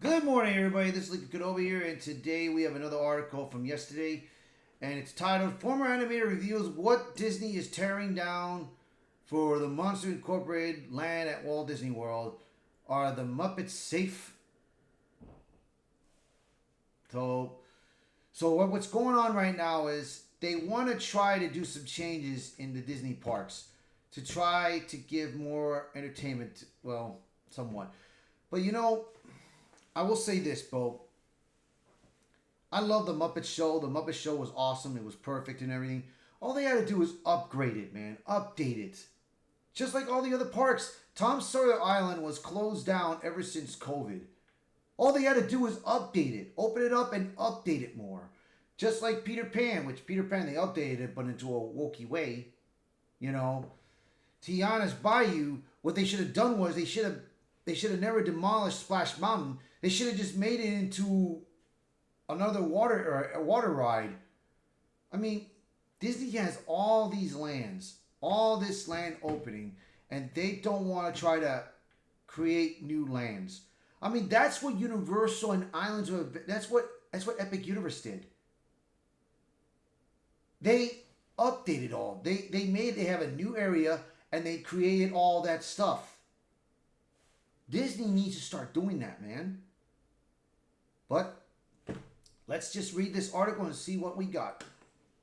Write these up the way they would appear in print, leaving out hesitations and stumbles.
Good morning, everybody. This is Lincoln Kenobi here, and today we have another article from yesterday, and it's titled "Former Animator Reveals What Disney is Tearing Down for the Monster Incorporated Land at Walt Disney World. Are the Muppets safe?" So, what's going on right now is they want to try to do some changes in the Disney parks to try to give more entertainment. Well, somewhat, but I will say this, Bo. I love the Muppet Show. The Muppet Show was awesome. It was perfect and everything. All they had to do was upgrade it, man. Update it. Just like all the other parks. Tom Sawyer Island was closed down ever since COVID. All they had to do was update it. Open it up and update it more. Just like Peter Pan, which Peter Pan they updated it but into a wokey way. You know. Tiana's Bayou, what they should have done was they should have never demolished Splash Mountain. They should have just made it into another water or a water ride. I mean, Disney has all these lands, all this land opening, and they don't want to try to create new lands. I mean, that's what Universal and Islands of that's what Epic Universe did. They updated all. They have a new area and they created all that stuff. Disney needs to start doing that, man. But let's just read this article and see what we got.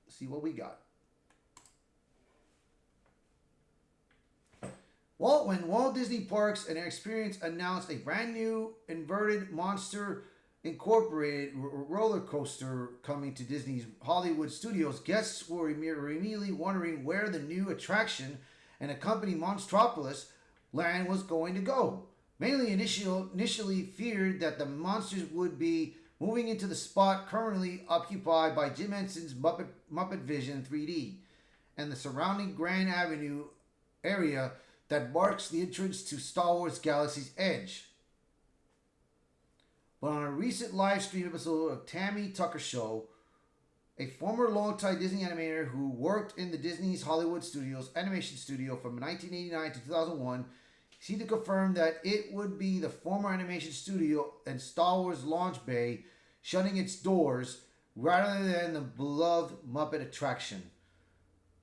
See what we got. When Walt Disney Parks and Experience announced a brand new inverted Monster Incorporated roller coaster coming to Disney's Hollywood studios, guests were immediately wondering where the new attraction and accompanying Monstropolis land was going to go. Mainly initially feared that the monsters would be moving into the spot currently occupied by Jim Henson's Muppet Vision 3D and the surrounding Grand Avenue area that marks the entrance to Star Wars Galaxy's Edge. But on a recent live stream episode of Tammy Tucker Show, a former longtime Disney animator who worked in the Disney's Hollywood Studios animation studio from 1989 to 2001 seemed to confirm that it would be the former animation studio and Star Wars launch bay shutting its doors rather than the beloved Muppet attraction.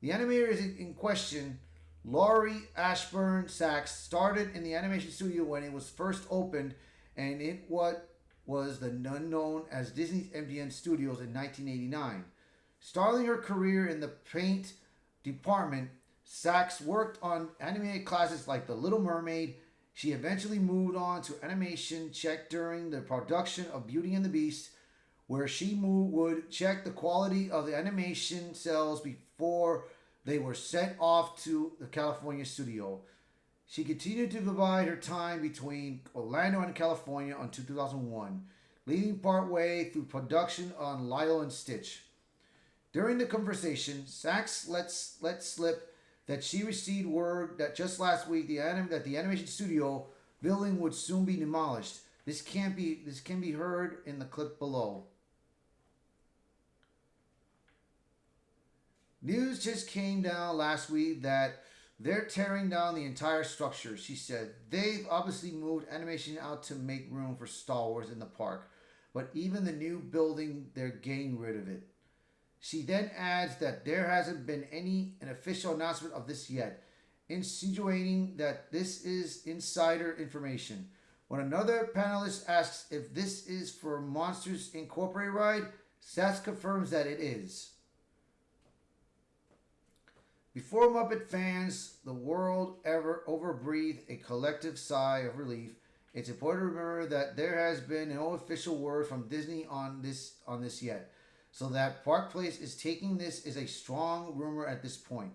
The animator in question, Laurie Ashburn Sachs, started in the animation studio when it was first opened and it what was the unknown as Disney's MGM Studios in 1989. Starting her career in the paint department, Sachs worked on animated classics like The Little Mermaid. She eventually moved on to animation check during the production of Beauty and the Beast, where she would check the quality of the animation cells before they were sent off to the California studio. She continued to divide her time between Orlando and California until 2001, leading partway through production on Lilo and Stitch. During the conversation, Sachs let slip that she received word that just last week that the animation studio building would soon be demolished. This can be heard in the clip below. News just came down last week that they're tearing down the entire structure, she said. They've obviously moved animation out to make room for Star Wars in the park, but even the new building, they're getting rid of it. She then adds that there hasn't been an official announcement of this yet, insinuating that this is insider information. When another panelist asks if this is for Monsters Incorporated ride, Sachs confirms that it is. Before Muppet fans, the world ever overbreathe a collective sigh of relief, it's important to remember that there has been no official word from Disney on this yet. So that Park Place is taking this is a strong rumor at this point.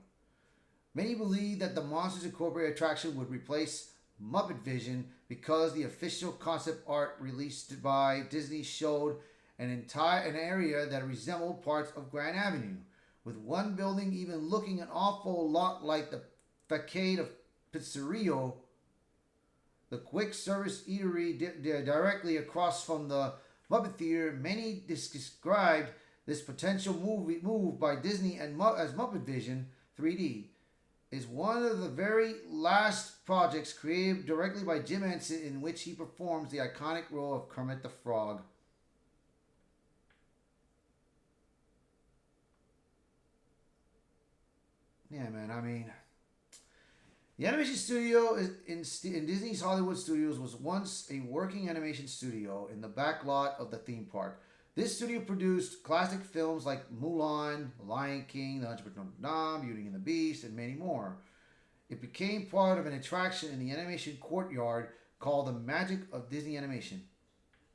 Many believe that the Monsters Incorporated attraction would replace Muppet Vision because the official concept art released by Disney showed an area that resembled parts of Grand Avenue, with one building even looking an awful lot like the facade of Pizzerio, the quick service eatery directly across from the Muppet Theater. Many described this potential move by Disney as Muppet Vision 3D is one of the very last projects created directly by Jim Henson in which he performs the iconic role of Kermit the Frog. Yeah, man, I mean, the animation studio in Disney's Hollywood Studios was once a working animation studio in the back lot of the theme park. This studio produced classic films like Mulan, The Lion King, The Hunchback of Notre Dame, Beauty and the Beast, and many more. It became part of an attraction in the animation courtyard called the Magic of Disney Animation.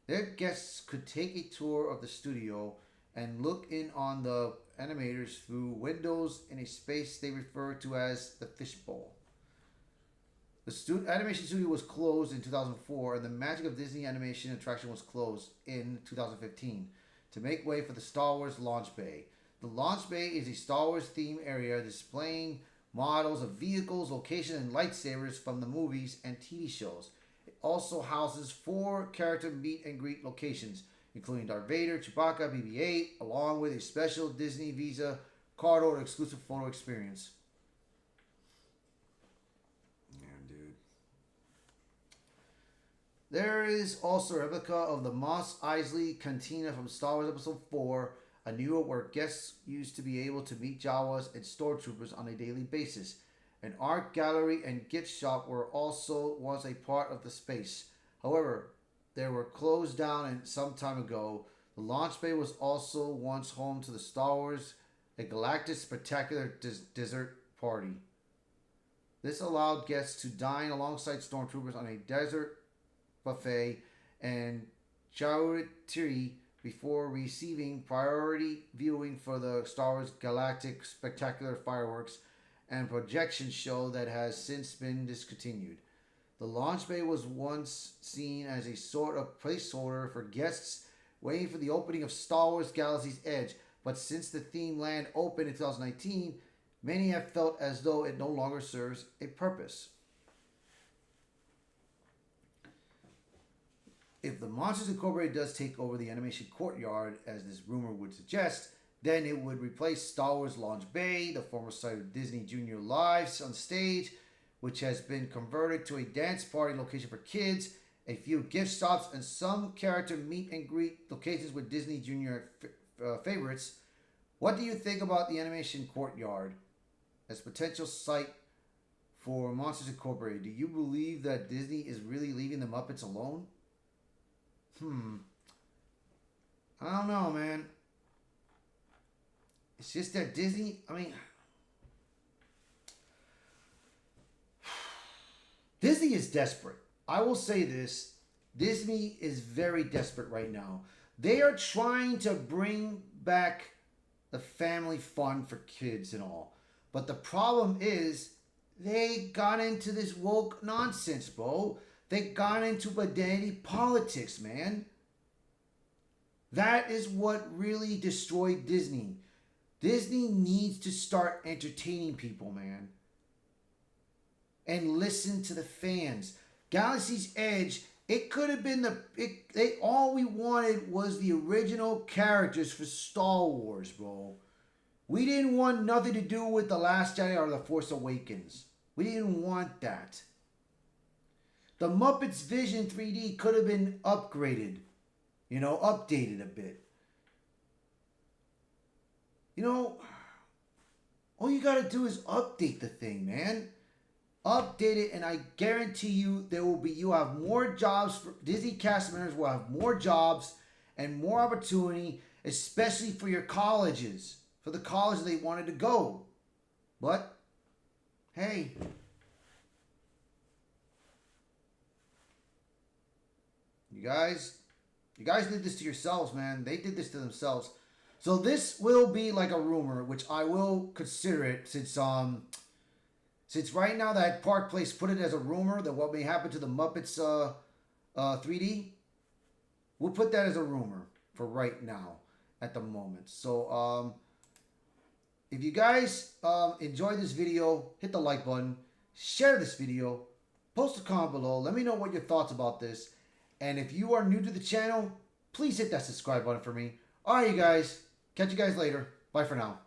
Their guests could take a tour of the studio and look in on the animators through windows in a space they refer to as the fishbowl. The animation studio was closed in 2004, and the Magic of Disney Animation attraction was closed in 2015 to make way for the Star Wars Launch Bay. The Launch Bay is a Star Wars themed area displaying models of vehicles, locations, and lightsabers from the movies and TV shows. It also houses 4 character meet and greet locations, including Darth Vader, Chewbacca, BB-8, along with a special Disney Visa card holder exclusive photo experience. Yeah, dude. There is also a replica of the Mos Eisley Cantina from Star Wars Episode 4, a New York where guests used to be able to meet Jawas and stormtroopers on a daily basis. An art gallery and gift shop were also once a part of the space. However, they were closed down some time ago. The launch bay was also once home to the Star Wars A Galactic Spectacular Dessert Party. This allowed guests to dine alongside stormtroopers on a dessert buffet and charcuterie before receiving priority viewing for the Star Wars Galactic Spectacular fireworks and projection show that has since been discontinued. The launch bay was once seen as a sort of placeholder for guests waiting for the opening of Star Wars Galaxy's Edge, but since the theme land opened in 2019, many have felt as though it no longer serves a purpose. If the Monsters Incorporated does take over the animation courtyard, as this rumor would suggest, then it would replace Star Wars Launch Bay, the former site of Disney Junior Lives on stage, which has been converted to a dance party location for kids, a few gift shops, and some character meet and greet locations with Disney Junior favorites. What do you think about the animation courtyard as potential site for Monsters Incorporated? Do you believe that Disney is really leaving the Muppets alone? I don't know, man. It's just that Disney, Disney is desperate. I will say this. Disney is very desperate right now. They are trying to bring back the family fun for kids and all. But the problem is they got into this woke nonsense, bro. They got into identity politics, man. That is what really destroyed Disney. Disney needs to start entertaining people, man. And listen to the fans. Galaxy's Edge, it could have been all we wanted was the original characters for Star Wars, bro. We didn't want nothing to do with The Last Jedi or The Force Awakens. We didn't want that. The Muppets Vision 3D could have been upgraded. Updated a bit. All you gotta do is update the thing, man. Update it, and I guarantee you you'll have more jobs. Disney cast members will have more jobs and more opportunity, especially for your colleges, for the colleges they wanted to go. But, hey, you guys did this to yourselves, man. They did this to themselves. So this will be like a rumor, which I will consider it since right now that Park Place put it as a rumor that what may happen to the Muppets 3D. We'll put that as a rumor for right now at the moment. So if you guys enjoyed this video, hit the like button, share this video, post a comment below. Let me know what your thoughts about this. And if you are new to the channel, please hit that subscribe button for me. All right, you guys. Catch you guys later. Bye for now.